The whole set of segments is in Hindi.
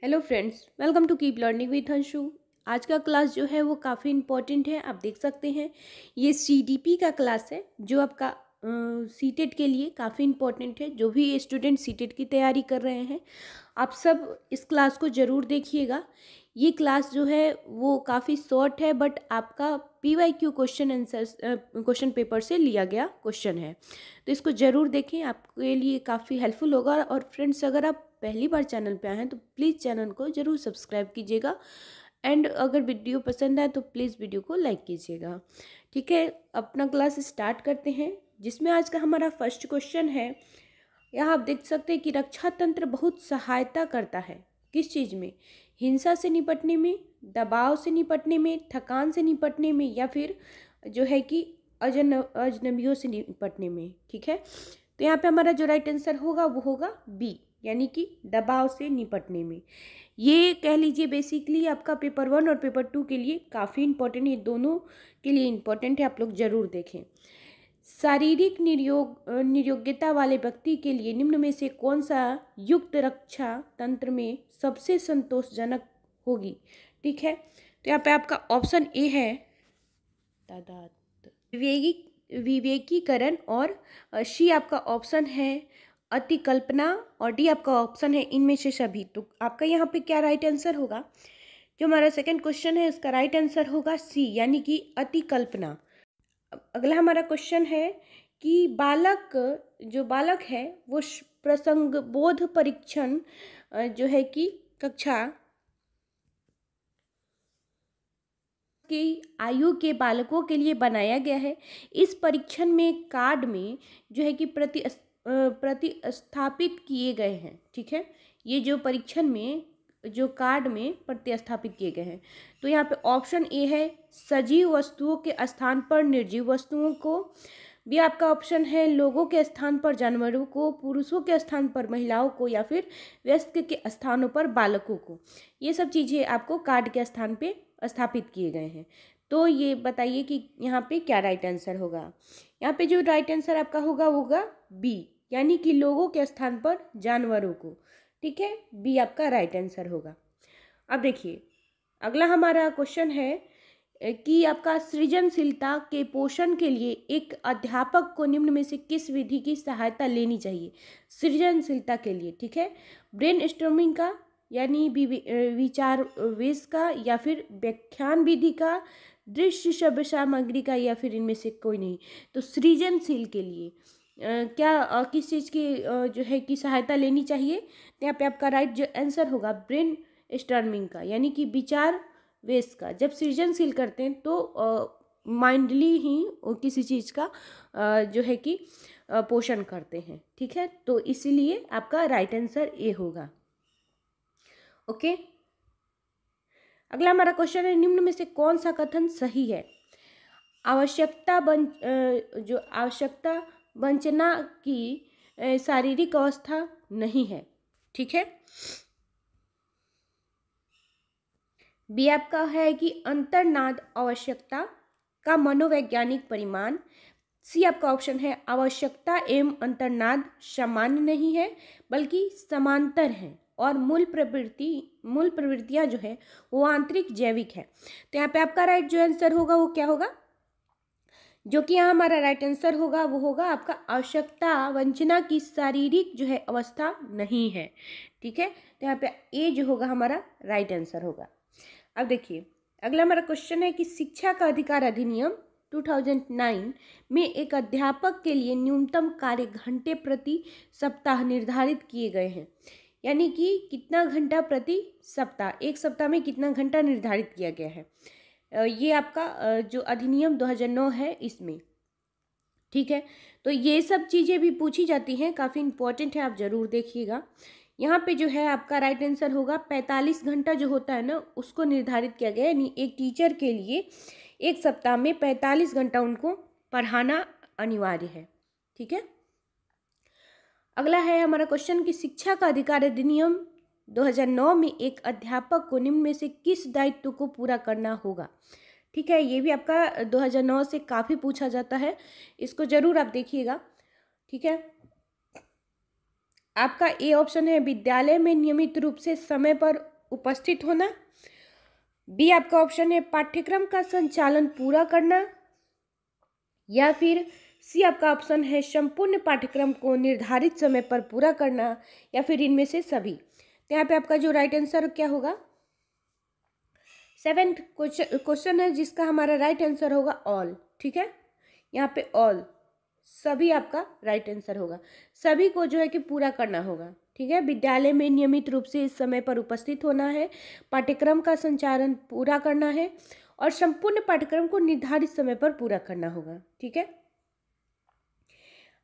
Hello friends, welcome to keep learning with Anshu. आज का क्लास जो है वो काफ़ी इम्पोर्टेंट है। आप देख सकते हैं ये सीडीपी का क्लास है जो आपका सीटेट के लिए काफ़ी इम्पोर्टेंट है। जो भी स्टूडेंट सीटेट की तैयारी कर रहे हैं आप सब इस क्लास को ज़रूर देखिएगा। ये क्लास जो है वो काफ़ी शॉर्ट है बट आपका PYQ question answer question paper से लिया गया क्वेश्चन है, तो इसको ज़रूर देखें, आपके लिए काफ़ी हेल्पफुल होगा। और फ्रेंड्स, अगर आप पहली बार चैनल पे आए हैं तो प्लीज़ चैनल को ज़रूर सब्सक्राइब कीजिएगा एंड अगर वीडियो पसंद आए तो प्लीज़ वीडियो को लाइक कीजिएगा। ठीक है, अपना क्लास स्टार्ट करते हैं जिसमें आज का हमारा फर्स्ट क्वेश्चन है। यहाँ आप देख सकते हैं कि रक्षा तंत्र बहुत सहायता करता है किस चीज़ में? हिंसा से निपटने में, दबाव से निपटने में, थकान से निपटने में, या फिर जो है कि अजनबियों से निपटने में। ठीक है, तो यहाँ पे हमारा जो राइट आंसर होगा वो होगा बी, यानी कि दबाव से निपटने में। ये कह लीजिए बेसिकली आपका पेपर 1 और पेपर 2 के लिए काफ़ी इंपॉर्टेंट, ये दोनों के लिए इम्पोर्टेंट है, आप लोग ज़रूर देखें। शारीरिक निरोग्यता वाले व्यक्ति के लिए निम्न में से कौन सा युक्त रक्षा तंत्र में सबसे संतोषजनक होगी? ठीक है, तो यहाँ पे आपका ऑप्शन ए है विवेकीकरण, और सी आपका ऑप्शन है अतिकल्पना, और डी आपका ऑप्शन है इनमें से सभी। तो आपका यहाँ पे क्या राइट आंसर होगा? जो हमारा सेकंड क्वेश्चन है उसका राइट आंसर होगा सी, यानी कि अतिकल्पना। अगला हमारा क्वेश्चन है कि जो बालक है वो प्रसंग बोध परीक्षण जो है कि कक्षा की आयु के बालकों के लिए बनाया गया है। इस परीक्षण में कार्ड में जो है कि प्रतिस्थापित किए गए हैं। ठीक है, ये जो परीक्षण में जो कार्ड में प्रतिस्थापित किए गए हैं, तो यहाँ पे ऑप्शन ए है सजीव वस्तुओं के स्थान पर निर्जीव वस्तुओं को, बी आपका ऑप्शन है लोगों के स्थान पर जानवरों को, पुरुषों के स्थान पर महिलाओं को, या फिर वयस्क के स्थानों पर बालकों को। ये सब चीज़ें आपको कार्ड के स्थान पे स्थापित किए गए हैं। तो ये बताइए कि यहाँ पे क्या राइट आंसर होगा? यहाँ पे जो राइट आंसर आपका होगा बी, यानी कि लोगों के स्थान पर जानवरों को। ठीक है, बी आपका राइट आंसर होगा। अब देखिए अगला हमारा क्वेश्चन है कि आपका सृजनशीलता के पोषण के लिए एक अध्यापक को निम्न में से किस विधि की सहायता लेनी चाहिए सृजनशीलता के लिए? ठीक है, ब्रेन स्टॉर्मिंग का, यानी विचार वेश का, या फिर व्याख्यान विधि का, दृश्य श्रव्य सामग्री का, या फिर इनमें से कोई नहीं। तो सृजनशील के लिए किस चीज़ की जो है कि सहायता लेनी चाहिए? तो यहाँ पे आपका राइट जो आंसर होगा ब्रेन स्टॉर्मिंग का, यानी कि विचार वेश का। जब सृजनशील करते हैं तो माइंडली ही किसी चीज़ का जो है कि पोषण करते हैं। ठीक है, तो इसीलिए आपका राइट आंसर ए होगा। ओके, अगला हमारा क्वेश्चन है निम्न में से कौन सा कथन सही है? आवश्यकता वंचना की शारीरिक अवस्था नहीं है। ठीक है, बी आपका है कि अंतर्नाद आवश्यकता का मनोवैज्ञानिक परिमाण, सी आपका ऑप्शन है आवश्यकता एवं अंतर्नाद सामान्य नहीं है बल्कि समांतर है, और मूल प्रवृत्तियां जो है वो आंतरिक जैविक है। तो यहाँ पे आपका राइट जो आंसर होगा वो क्या होगा? जो कि यहाँ हमारा राइट आंसर होगा वो होगा आपका आवश्यकता वंचना की शारीरिक जो है अवस्था नहीं है। ठीक है, तो यहाँ पे ए जो होगा हमारा राइट आंसर होगा। अब देखिए अगला हमारा क्वेश्चन है कि शिक्षा का अधिकार अधिनियम 2009 में एक अध्यापक के लिए न्यूनतम कार्य घंटे प्रति सप्ताह निर्धारित किए गए हैं, यानी कि कितना घंटा प्रति सप्ताह, एक सप्ताह में कितना घंटा निर्धारित किया गया है। ये आपका जो अधिनियम 2009 है इसमें। ठीक है, तो ये सब चीज़ें भी पूछी जाती हैं, काफ़ी इंपॉर्टेंट है, आप ज़रूर देखिएगा। यहाँ पे जो है आपका राइट आंसर होगा 45 घंटा जो होता है ना उसको निर्धारित किया गया है, यानी एक टीचर के लिए एक सप्ताह में 45 घंटा उनको पढ़ाना अनिवार्य है। ठीक है, अगला है हमारा क्वेश्चन कि शिक्षा का अधिकार अधिनियम 2009 में एक अध्यापक को निम्न में से किस दायित्व को पूरा करना होगा? ठीक है, ये भी आपका 2009 से काफ़ी पूछा जाता है, इसको ज़रूर आप देखिएगा। ठीक है, आपका ए ऑप्शन है विद्यालय में नियमित रूप से समय पर उपस्थित होना। बी आपका ऑप्शन है पाठ्यक्रम का संचालन पूरा करना, या फिर सी आपका ऑप्शन है संपूर्ण पाठ्यक्रम को निर्धारित समय पर पूरा करना, या फिर इनमें से सभी। तो यहाँ पे आपका जो राइट आंसर क्या होगा, 7th क्वेश्चन है जिसका हमारा राइट आंसर होगा ऑल। ठीक है, यहाँ पे ऑल सभी आपका राइट आंसर होगा, सभी को जो है कि पूरा करना होगा। ठीक है, विद्यालय में नियमित रूप से इस समय पर उपस्थित होना है, पाठ्यक्रम का संचालन पूरा करना है और संपूर्ण पाठ्यक्रम को निर्धारित समय पर पूरा करना होगा। ठीक है,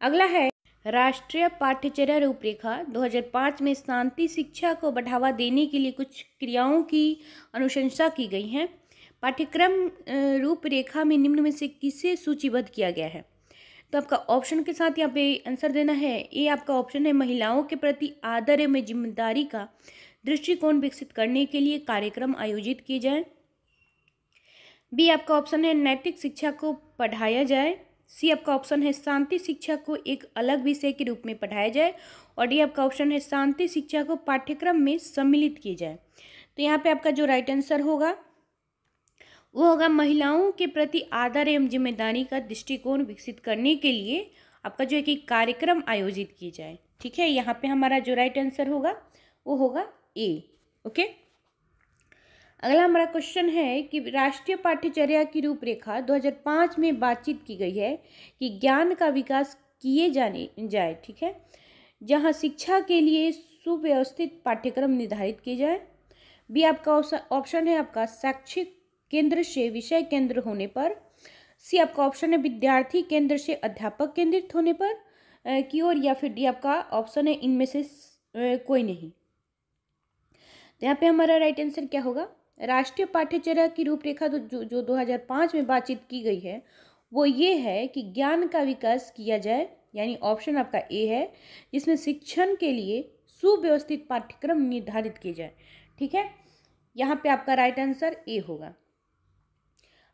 अगला है राष्ट्रीय पाठ्यचर्या रूपरेखा 2005 में शांति शिक्षा को बढ़ावा देने के लिए कुछ क्रियाओं की अनुशंसा की गई है। पाठ्यक्रम रूपरेखा में निम्न में से किसे सूचीबद्ध किया गया है। तो आपका ऑप्शन के साथ यहाँ पे आंसर देना है। ए आपका ऑप्शन है महिलाओं के प्रति आदर एवं जिम्मेदारी का दृष्टिकोण विकसित करने के लिए कार्यक्रम आयोजित किए जाएं। बी आपका ऑप्शन है नैतिक शिक्षा को पढ़ाया जाए। सी आपका ऑप्शन है शांति शिक्षा को एक अलग विषय के रूप में पढ़ाया जाए। और डी आपका ऑप्शन है शांति शिक्षा को पाठ्यक्रम में सम्मिलित किया जाए। तो यहाँ पे आपका जो राइट आंसर होगा वो होगा महिलाओं के प्रति आदर एवं जिम्मेदारी का दृष्टिकोण विकसित करने के लिए आपका जो है कि कार्यक्रम आयोजित किए जाए। ठीक है, यहाँ पे हमारा जो राइट आंसर होगा वो होगा ए। ओके, अगला हमारा क्वेश्चन है कि राष्ट्रीय पाठ्यचर्या की रूपरेखा 2005 में बातचीत की गई है कि ज्ञान का विकास किए जाए। ठीक है, जहाँ शिक्षा के लिए सुव्यवस्थित पाठ्यक्रम निर्धारित किए जाए। बी आपका ऑप्शन है आपका शैक्षिक केंद्र से विषय केंद्र होने पर। सी आपका ऑप्शन है विद्यार्थी केंद्र से अध्यापक केंद्रित होने पर की ओर, या फिर डी आपका ऑप्शन है इनमें से कोई नहीं। तो यहाँ पे हमारा राइट आंसर क्या होगा, राष्ट्रीय पाठ्यचर्या की रूपरेखा जो 2005 में बातचीत की गई है वो ये है कि ज्ञान का विकास किया जाए, यानी ऑप्शन आपका ए है, जिसमें शिक्षण के लिए सुव्यवस्थित पाठ्यक्रम निर्धारित किए जाए। ठीक है, यहाँ पे आपका राइट आंसर ए होगा।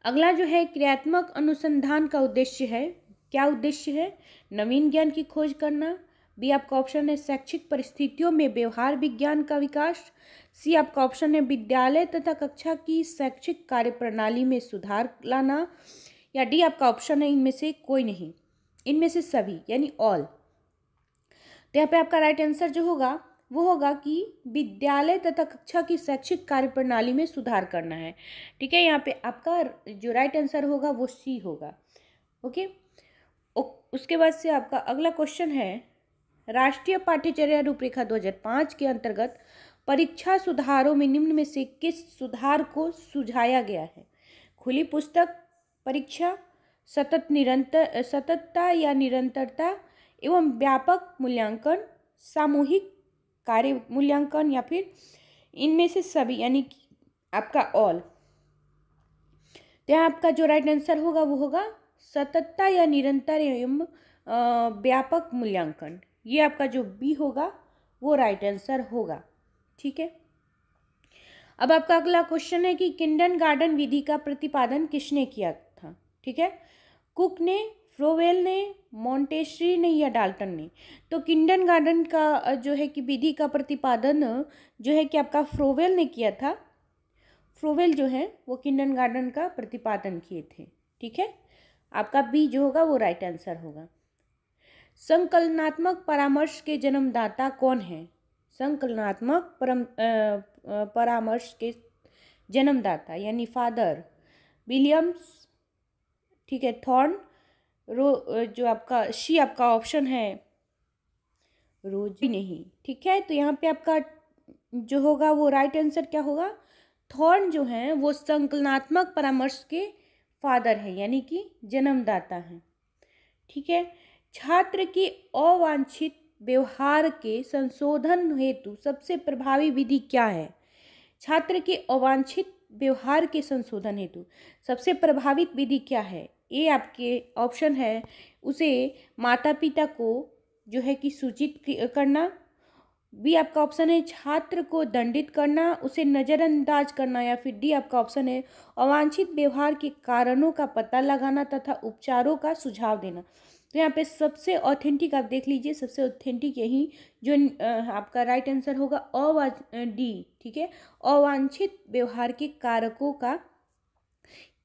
अगला जो है क्रियात्मक अनुसंधान का उद्देश्य है। क्या उद्देश्य है, नवीन ज्ञान की खोज करना। बी आपका ऑप्शन है शैक्षिक परिस्थितियों में व्यवहार विज्ञान का विकास। सी आपका ऑप्शन है विद्यालय तथा कक्षा की शैक्षिक कार्यप्रणाली में सुधार लाना, या डी आपका ऑप्शन है इनमें से कोई नहीं, इनमें से सभी, यानी ऑल। तो यहाँ पे आपका राइट आंसर जो होगा वो होगा कि विद्यालय तथा कक्षा की शैक्षिक कार्यप्रणाली में सुधार करना है। ठीक है, यहाँ पे आपका जो राइट आंसर होगा वो सी होगा। ओके, उसके बाद से आपका अगला क्वेश्चन है राष्ट्रीय पाठ्यचर्या रूपरेखा 2005 के अंतर्गत परीक्षा सुधारों में निम्न में से किस सुधार को सुझाया गया है। खुली पुस्तक परीक्षा, सततता या निरंतरता एवं व्यापक मूल्यांकन, सामूहिक कार्य मूल्यांकन, या फिर इनमें से सभी, यानी कि आपका ऑल। तो यहाँ आपका जो राइट आंसर होगा वो होगा सततता या निरंतर एवं व्यापक मूल्यांकन। ये आपका जो बी होगा वो राइट आंसर होगा। ठीक है, अब आपका अगला क्वेश्चन है कि किंडरगार्टन विधि का प्रतिपादन किसने किया था। ठीक है, कुक ने, फ्रोवेल ने, मॉन्टेसरी ने, या डाल्टन ने। तो किंडरगार्टन का जो है कि विधि का प्रतिपादन जो है कि आपका फ्रोवेल ने किया था। फ्रोवेल जो है वो किंडरगार्टन का प्रतिपादन किए थे। ठीक है, आपका बी जो होगा वो राइट आंसर होगा। संकलनात्मक परामर्श के जन्मदाता कौन है। संकलनात्मक परामर्श के जन्मदाता यानी फादर विलियम्स। ठीक है, थॉर्न, जो आपका सी आपका ऑप्शन है रोजी नहीं। ठीक है, तो यहाँ पे आपका जो होगा वो राइट आंसर क्या होगा, थॉर्न जो है वो संकलनात्मक परामर्श के फादर है, यानी कि जन्मदाता हैं। ठीक है, छात्र के अवांछित व्यवहार के संशोधन हेतु सबसे प्रभावी विधि क्या है। छात्र के अवांछित व्यवहार के संशोधन हेतु सबसे प्रभावित विधि क्या है। ए आपके ऑप्शन है उसे माता पिता को जो है कि सूचित करना। बी आपका ऑप्शन है छात्र को दंडित करना, उसे नज़रअंदाज करना, या फिर डी आपका ऑप्शन है अवांछित व्यवहार के कारणों का पता लगाना तथा उपचारों का सुझाव देना। तो यहाँ पे सबसे ऑथेंटिक आप देख लीजिए, सबसे ऑथेंटिक यही जो आपका राइट आंसर होगा डी, ठीक है। अवांछित व्यवहार के कारकों का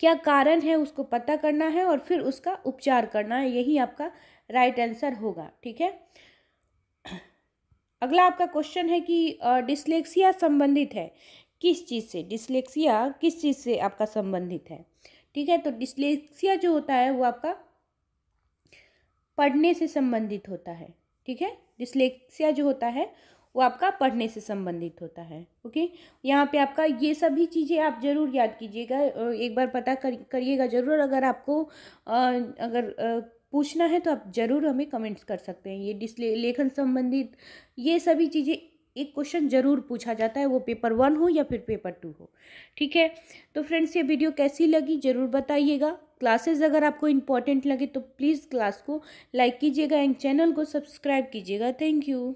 क्या कारण है उसको पता करना है और फिर उसका उपचार करना है, यही आपका राइट आंसर होगा, ठीक है। अगला आपका क्वेश्चन है कि डिस्लेक्सिया संबंधित है किस चीज़ से, डिस्लेक्सिया किस चीज़ से आपका संबंधित है, ठीक है। तो डिस्लेक्सिया जो होता है वो आपका पढ़ने से संबंधित होता है, ठीक है। डिस्लेक्सिया जो होता है वो आपका पढ़ने से संबंधित होता है, ओके। यहाँ पे आपका ये सभी चीज़ें आप जरूर याद कीजिएगा, एक बार पता करिएगा जरूर। अगर आपको पूछना है तो आप जरूर हमें कमेंट्स कर सकते हैं। ये लेखन संबंधित ये सभी चीज़ें एक क्वेश्चन जरूर पूछा जाता है, वो पेपर 1 हो या फिर पेपर 2 हो, ठीक है। तो फ्रेंड्स ये वीडियो कैसी लगी जरूर बताइएगा। क्लासेस अगर आपको इम्पोर्टेंट लगे तो प्लीज़ क्लास को लाइक कीजिएगा एंड चैनल को सब्सक्राइब कीजिएगा। Thank you.